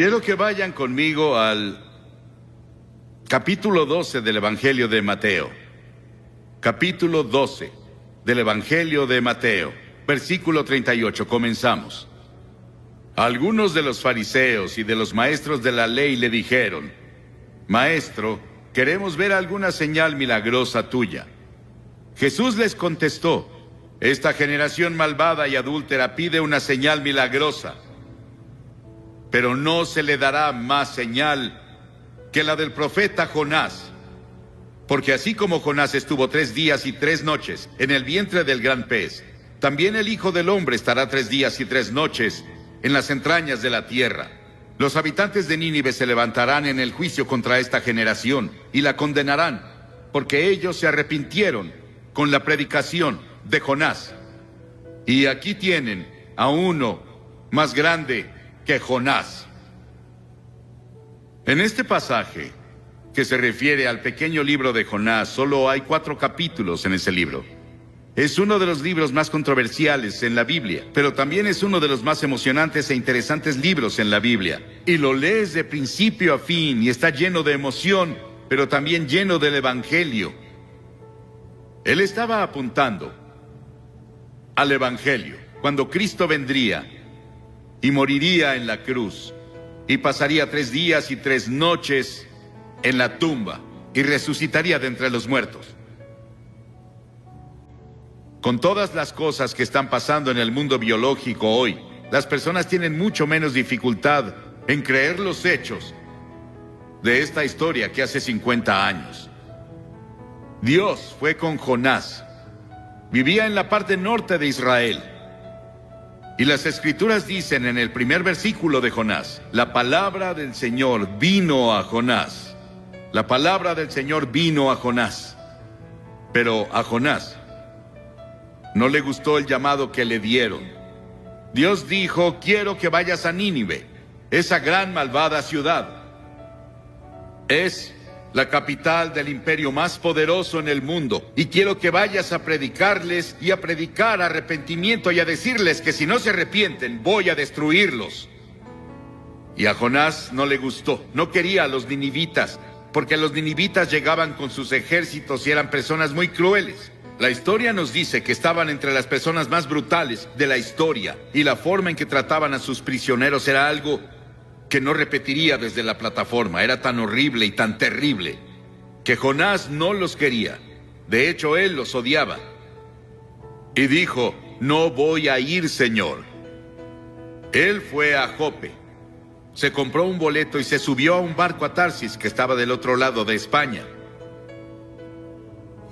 Quiero que vayan conmigo al capítulo 12 del Evangelio de Mateo. Capítulo 12 del Evangelio de Mateo, versículo 38. Comenzamos. Algunos de los fariseos y de los maestros de la ley le dijeron: Maestro, queremos ver alguna señal milagrosa tuya. Jesús les contestó: Esta generación malvada y adúltera pide una señal milagrosa, pero no se le dará más señal que la del profeta Jonás. Porque así como Jonás estuvo 3 días y 3 noches en el vientre del gran pez, también el Hijo del Hombre estará 3 días y 3 noches en las entrañas de la tierra. Los habitantes de Nínive se levantarán en el juicio contra esta generación y la condenarán, porque ellos se arrepintieron con la predicación de Jonás. Y aquí tienen a uno más grande que Jonás. En este pasaje, que se refiere al pequeño libro de Jonás, solo hay 4 capítulos en ese libro. Es uno de los libros más controversiales en la Biblia, pero también es uno de los más emocionantes e interesantes libros en la Biblia. Y lo lees de principio a fin y está lleno de emoción, pero también lleno del Evangelio. Él estaba apuntando al Evangelio, cuando Cristo vendría y moriría en la cruz, y pasaría 3 días y 3 noches en la tumba, y resucitaría de entre los muertos. Con todas las cosas que están pasando en el mundo biológico hoy, las personas tienen mucho menos dificultad en creer los hechos de esta historia que hace 50 años. Dios fue con Jonás. Vivía en la parte norte de Israel. Y las Escrituras dicen en el primer versículo de Jonás: la palabra del Señor vino a Jonás. La palabra del Señor vino a Jonás. Pero a Jonás no le gustó el llamado que le dieron. Dios dijo: quiero que vayas a Nínive, esa gran malvada ciudad. Es la capital del imperio más poderoso en el mundo, y quiero que vayas a predicarles y a predicar arrepentimiento y a decirles que si no se arrepienten, voy a destruirlos. Y a Jonás no le gustó, no quería a los ninivitas, porque los ninivitas llegaban con sus ejércitos y eran personas muy crueles. La historia nos dice que estaban entre las personas más brutales de la historia, y la forma en que trataban a sus prisioneros era algo que no repetiría desde la plataforma. Era tan horrible y tan terrible que Jonás no los quería. De hecho, él los odiaba. Y dijo: no voy a ir, Señor. Él fue a Jope, se compró un boleto y se subió a un barco a Tarsis, que estaba del otro lado de España.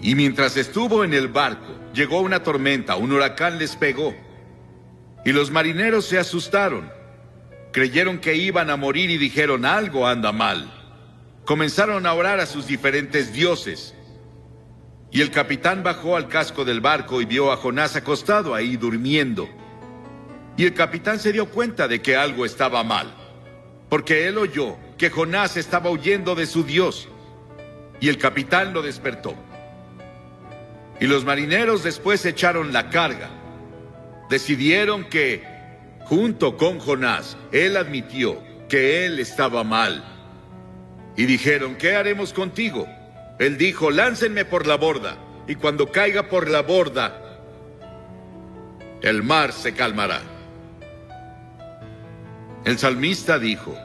Y mientras estuvo en el barco, llegó una tormenta, un huracán les pegó. Y los marineros se asustaron. Creyeron que iban a morir y dijeron: algo anda mal. Comenzaron a orar a sus diferentes dioses. Y el capitán bajó al casco del barco y vio a Jonás acostado ahí durmiendo. Y el capitán se dio cuenta de que algo estaba mal, porque él oyó que Jonás estaba huyendo de su Dios. Y el capitán lo despertó. Y los marineros después echaron la carga. Decidieron que, junto con Jonás, él admitió que él estaba mal. Y dijeron: ¿qué haremos contigo? Él dijo: láncenme por la borda, y cuando caiga por la borda, el mar se calmará. El salmista dijo: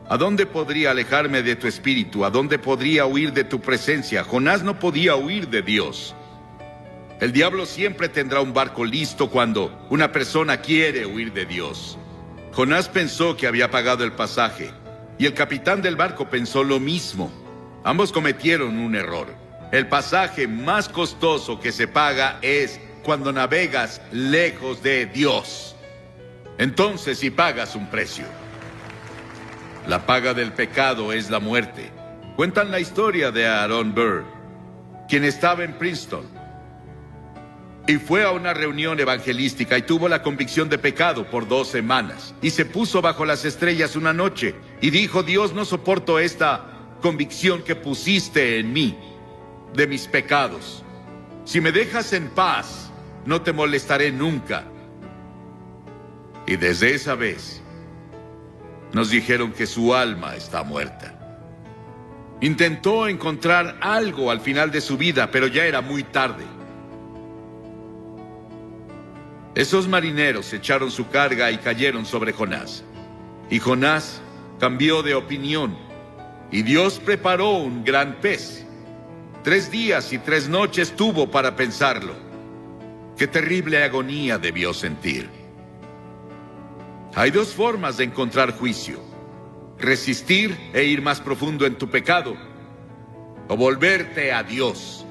¿a dónde podría alejarme de tu espíritu? ¿A dónde podría huir de tu presencia? Jonás no podía huir de Dios. El diablo siempre tendrá un barco listo cuando una persona quiere huir de Dios. Jonás pensó que había pagado el pasaje, y el capitán del barco pensó lo mismo. Ambos cometieron un error. El pasaje más costoso que se paga es cuando navegas lejos de Dios. Entonces sí pagas un precio. La paga del pecado es la muerte. Cuentan la historia de Aaron Burr, quien estaba en Princeton y fue a una reunión evangelística y tuvo la convicción de pecado por 2 semanas. Y se puso bajo las estrellas una noche y dijo: Dios, no soporto esta convicción que pusiste en mí de mis pecados. Si me dejas en paz, no te molestaré nunca. Y desde esa vez Nos dijeron que su alma está muerta. Intentó encontrar algo al final de su vida, pero ya era muy tarde. Esos marineros echaron su carga y cayeron sobre Jonás. Y Jonás cambió de opinión, y Dios preparó un gran pez. 3 días y 3 noches tuvo para pensarlo. Qué terrible agonía debió sentir. Hay 2 formas de encontrar juicio: resistir e ir más profundo en tu pecado, o volverte a Dios.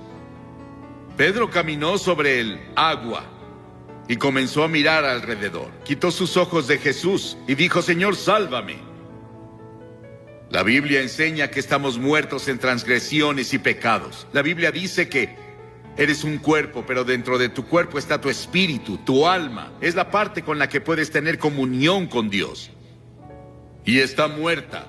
Pedro caminó sobre el agua y comenzó a mirar alrededor. Quitó sus ojos de Jesús y dijo: Señor, sálvame. La Biblia enseña que estamos muertos en transgresiones y pecados. La Biblia dice que eres un cuerpo, pero dentro de tu cuerpo está tu espíritu, tu alma. Es la parte con la que puedes tener comunión con Dios. Y está muerta.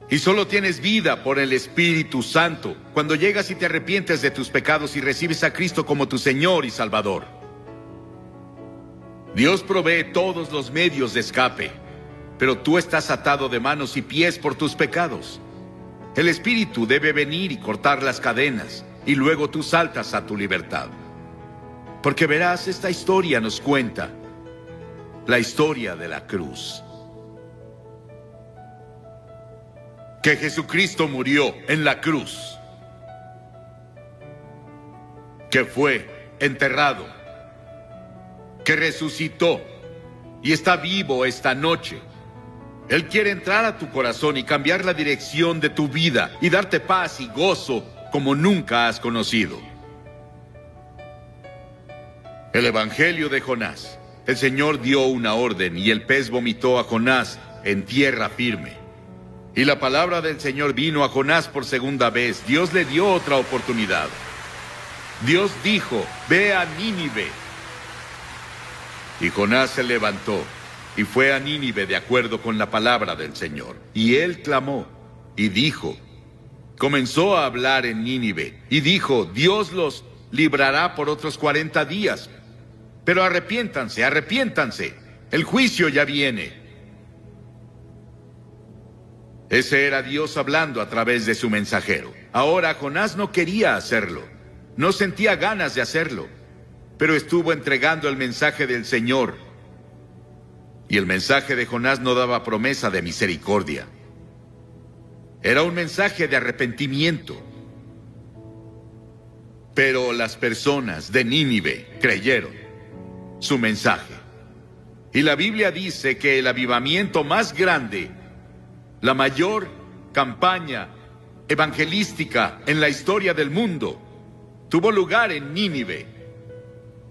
Y solo tienes vida por el Espíritu Santo cuando llegas y te arrepientes de tus pecados y recibes a Cristo como tu Señor y Salvador. Dios provee todos los medios de escape, pero tú estás atado de manos y pies por tus pecados. El Espíritu debe venir y cortar las cadenas, y luego tú saltas a tu libertad. Porque verás, esta historia nos cuenta la historia de la cruz. Que Jesucristo murió en la cruz, que fue enterrado, que resucitó y está vivo esta noche. Él quiere entrar a tu corazón y cambiar la dirección de tu vida y darte paz y gozo como nunca has conocido. El Evangelio de Jonás. El Señor dio una orden y el pez vomitó a Jonás en tierra firme. Y la palabra del Señor vino a Jonás por segunda vez. Dios le dio otra oportunidad. Dios dijo: ve a Nínive. Y Jonás se levantó y fue a Nínive de acuerdo con la palabra del Señor. Y él clamó y dijo, comenzó a hablar en Nínive y dijo: Dios los librará por otros 40 días. Pero arrepiéntanse, arrepiéntanse. El juicio ya viene. Ese era Dios hablando a través de su mensajero. Ahora Jonás no quería hacerlo. No sentía ganas de hacerlo. Pero estuvo entregando el mensaje del Señor. Y el mensaje de Jonás no daba promesa de misericordia. Era un mensaje de arrepentimiento. Pero las personas de Nínive creyeron su mensaje. Y la Biblia dice que el avivamiento más grande, la mayor campaña evangelística en la historia del mundo, tuvo lugar en Nínive.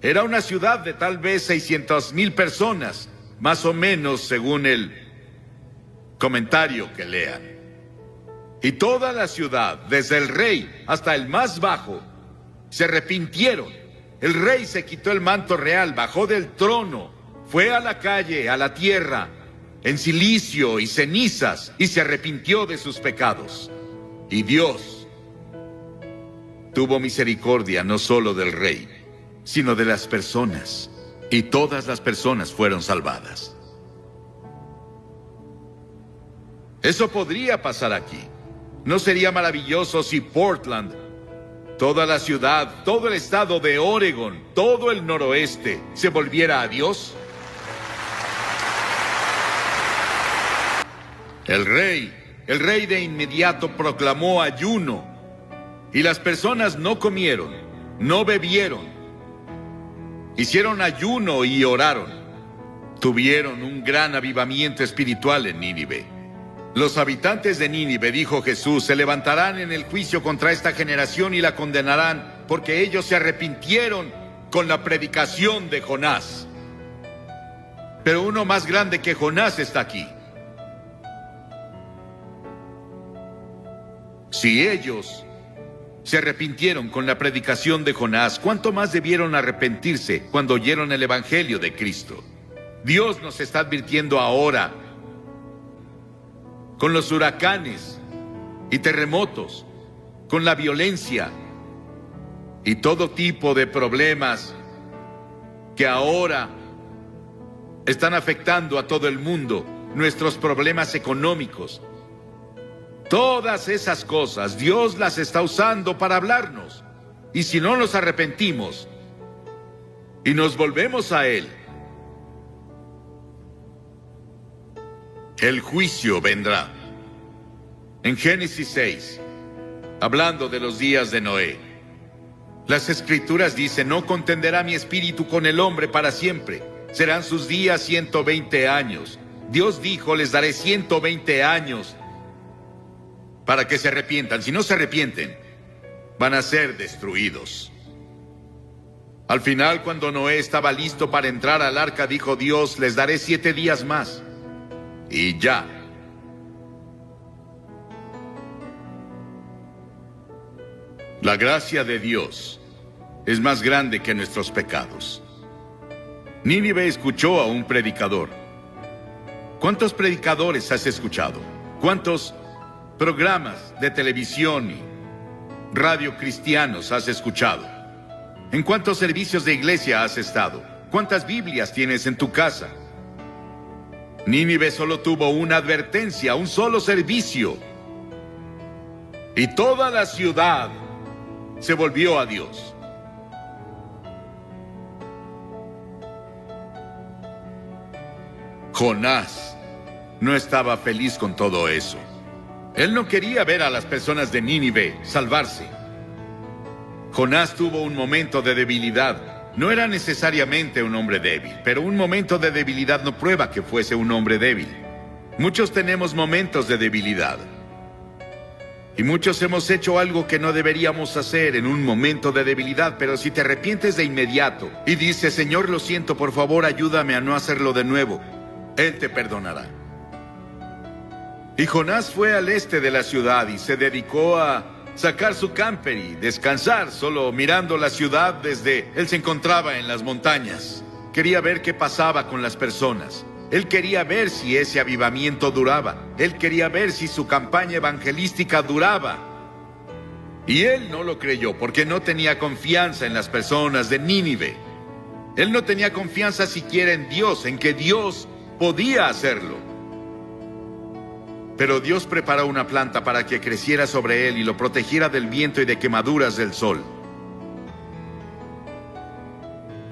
Era una ciudad de tal vez 600,000 personas, más o menos según el comentario que lean. Y toda la ciudad, desde el rey hasta el más bajo, se arrepintieron. El rey se quitó el manto real, bajó del trono, fue a la calle, a la tierra, en cilicio y cenizas, y se arrepintió de sus pecados. Y Dios tuvo misericordia no solo del rey, sino de las personas, y todas las personas fueron salvadas. Eso podría pasar aquí. ¿No sería maravilloso si Portland, toda la ciudad, todo el estado de Oregon, todo el noroeste, se volviera a Dios? El rey de inmediato proclamó ayuno, y las personas no comieron, no bebieron. Hicieron ayuno y oraron. Tuvieron un gran avivamiento espiritual en Nínive. Los habitantes de Nínive, dijo Jesús, se levantarán en el juicio contra esta generación y la condenarán, porque ellos se arrepintieron con la predicación de Jonás. Pero uno más grande que Jonás está aquí. Si ellos se arrepintieron con la predicación de Jonás, ¿cuánto más debieron arrepentirse cuando oyeron el Evangelio de Cristo? Dios nos está advirtiendo ahora, con los huracanes y terremotos, con la violencia y todo tipo de problemas que ahora están afectando a todo el mundo. nuestros problemas económicos. Todas esas cosas Dios las está usando para hablarnos. Y si no nos arrepentimos y nos volvemos a Él, el juicio vendrá. En Génesis 6, hablando de los días de Noé, las Escrituras dicen: no contenderá mi espíritu con el hombre para siempre. Serán sus días 120 años. Dios dijo: les daré 120 años para que se arrepientan. Si no se arrepienten, van a ser destruidos. Al final, cuando Noé estaba listo para entrar al arca, dijo Dios: les daré 7 días más. Y ya. La gracia de Dios es más grande que nuestros pecados. Nínive escuchó a un predicador. ¿Cuántos predicadores has escuchado? ¿Cuántos programas de televisión y radio cristianos has escuchado? ¿En cuántos servicios de iglesia has estado? ¿Cuántas Biblias tienes en tu casa? Nínive solo tuvo una advertencia, un solo servicio. Y toda la ciudad se volvió a Dios. Jonás no estaba feliz con todo eso. Él no quería ver a las personas de Nínive salvarse. Jonás tuvo un momento de debilidad. No era necesariamente un hombre débil, pero un momento de debilidad no prueba que fuese un hombre débil. Muchos tenemos momentos de debilidad. Y muchos hemos hecho algo que no deberíamos hacer en un momento de debilidad, pero si te arrepientes de inmediato y dices: Señor, lo siento, por favor, ayúdame a no hacerlo de nuevo, Él te perdonará. Y Jonás fue al este de la ciudad y se dedicó a sacar su camper y descansar, solo mirando la ciudad desde... Él se encontraba en las montañas. Quería ver qué pasaba con las personas. Él quería ver si ese avivamiento duraba. Él quería ver si su campaña evangelística duraba. Y él no lo creyó porque no tenía confianza en las personas de Nínive. Él no tenía confianza siquiera en Dios, en que Dios podía hacerlo. Pero Dios preparó una planta para que creciera sobre él y lo protegiera del viento y de quemaduras del sol.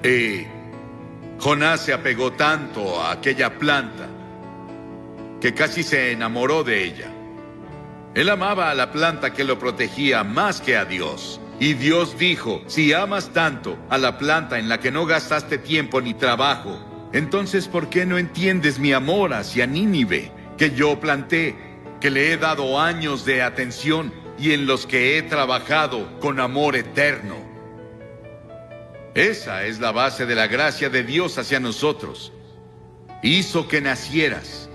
Y Jonás se apegó tanto a aquella planta que casi se enamoró de ella. Él amaba a la planta que lo protegía más que a Dios. Y Dios dijo: si amas tanto a la planta en la que no gastaste tiempo ni trabajo, entonces ¿por qué no entiendes mi amor hacia Nínive, que yo planté, que le he dado años de atención y en los que he trabajado con amor eterno? Esa es la base de la gracia de Dios hacia nosotros. Hizo que nacieras.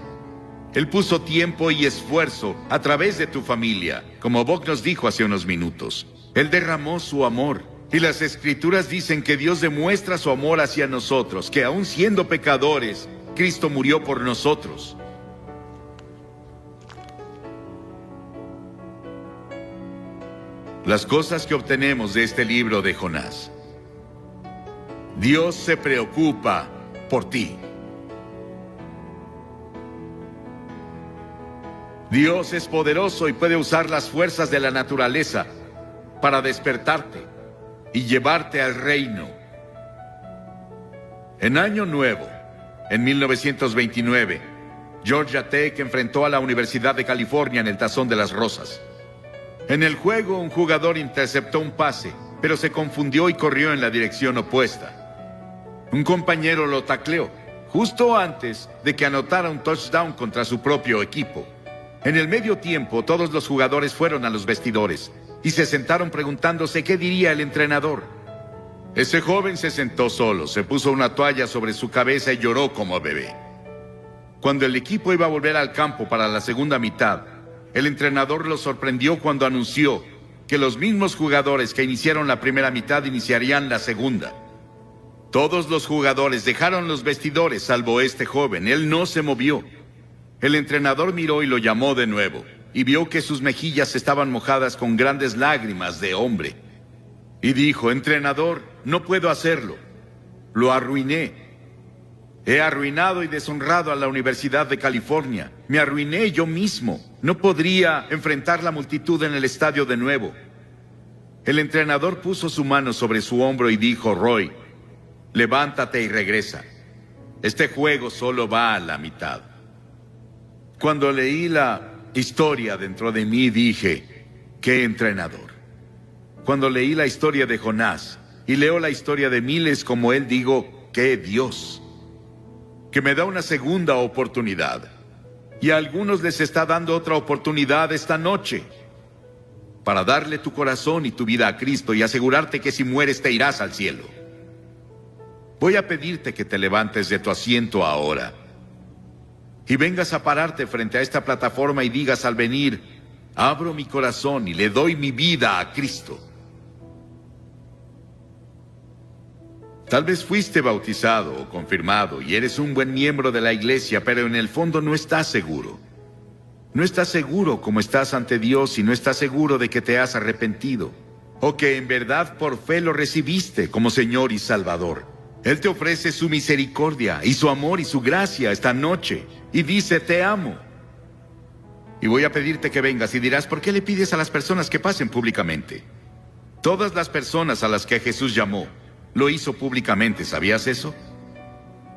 Él puso tiempo y esfuerzo a través de tu familia, como Bob nos dijo hace unos minutos. Él derramó su amor. Y las Escrituras dicen que Dios demuestra su amor hacia nosotros, que aun siendo pecadores, Cristo murió por nosotros. Las cosas que obtenemos de este libro de Jonás. Dios se preocupa por ti. Dios es poderoso y puede usar las fuerzas de la naturaleza para despertarte y llevarte al reino. En Año Nuevo, en 1929, Georgia Tech enfrentó a la Universidad de California en el Tazón de las Rosas. En el juego, un jugador interceptó un pase, pero se confundió y corrió en la dirección opuesta. Un compañero lo tacleó, justo antes de que anotara un touchdown contra su propio equipo. En el medio tiempo, todos los jugadores fueron a los vestidores y se sentaron preguntándose qué diría el entrenador. Ese joven se sentó solo, se puso una toalla sobre su cabeza y lloró como bebé. Cuando el equipo iba a volver al campo para la segunda mitad, el entrenador lo sorprendió cuando anunció que los mismos jugadores que iniciaron la primera mitad iniciarían la segunda. Todos los jugadores dejaron los vestidores, salvo este joven. Él no se movió. El entrenador miró y lo llamó de nuevo, y vio que sus mejillas estaban mojadas con grandes lágrimas de hombre. Y dijo: entrenador, no puedo hacerlo. Lo arruiné. He arruinado y deshonrado a la Universidad de California. Me arruiné yo mismo. No podría enfrentar la multitud en el estadio de nuevo. El entrenador puso su mano sobre su hombro y dijo: Roy, levántate y regresa. Este juego solo va a la mitad. Cuando leí la historia dentro de mí, dije: ¡qué entrenador! Cuando leí la historia de Jonás y leo la historia de miles como él, digo: ¡qué Dios! Que me da una segunda oportunidad. Y a algunos les está dando otra oportunidad esta noche, para darle tu corazón y tu vida a Cristo y asegurarte que si mueres te irás al cielo. Voy a pedirte que te levantes de tu asiento ahora y vengas a pararte frente a esta plataforma y digas al venir: abro mi corazón y le doy mi vida a Cristo. Tal vez fuiste bautizado o confirmado y eres un buen miembro de la iglesia, pero en el fondo no estás seguro. No estás seguro como estás ante Dios y no estás seguro de que te has arrepentido, o que en verdad por fe lo recibiste como Señor y Salvador. Él te ofrece su misericordia y su amor y su gracia esta noche y dice: te amo. Y voy a pedirte que vengas y dirás: ¿por qué le pides a las personas que pasen públicamente? Todas las personas a las que Jesús llamó lo hizo públicamente, ¿sabías eso?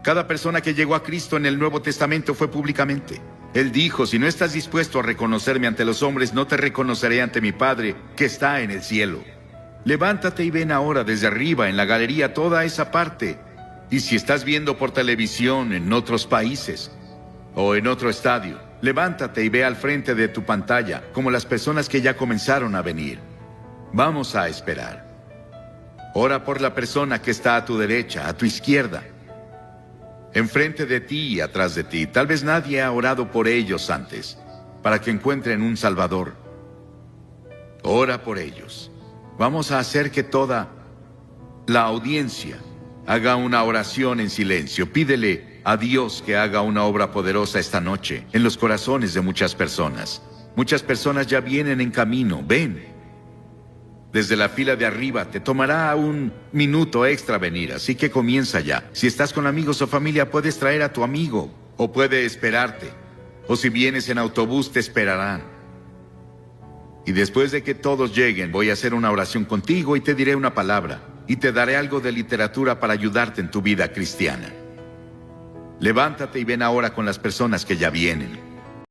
Cada persona que llegó a Cristo en el Nuevo Testamento fue públicamente. Él dijo: si no estás dispuesto a reconocerme ante los hombres, no te reconoceré ante mi Padre que está en el cielo. Levántate y ven ahora desde arriba en la galería toda esa parte. Y si estás viendo por televisión en otros países o en otro estadio, levántate y ve al frente de tu pantalla como las personas que ya comenzaron a venir. Vamos a esperar. Ora por la persona que está a tu derecha, a tu izquierda, enfrente de ti y atrás de ti. Tal vez nadie ha orado por ellos antes, para que encuentren un Salvador. Ora por ellos. Vamos a hacer que toda la audiencia haga una oración en silencio. Pídele a Dios que haga una obra poderosa esta noche en los corazones de muchas personas. Muchas personas ya vienen en camino. Ven. Desde la fila de arriba te tomará un minuto extra venir, así que comienza ya. Si estás con amigos o familia, puedes traer a tu amigo, o puede esperarte. O si vienes en autobús, te esperarán. Y después de que todos lleguen, voy a hacer una oración contigo y te diré una palabra, y te daré algo de literatura para ayudarte en tu vida cristiana. Levántate y ven ahora con las personas que ya vienen.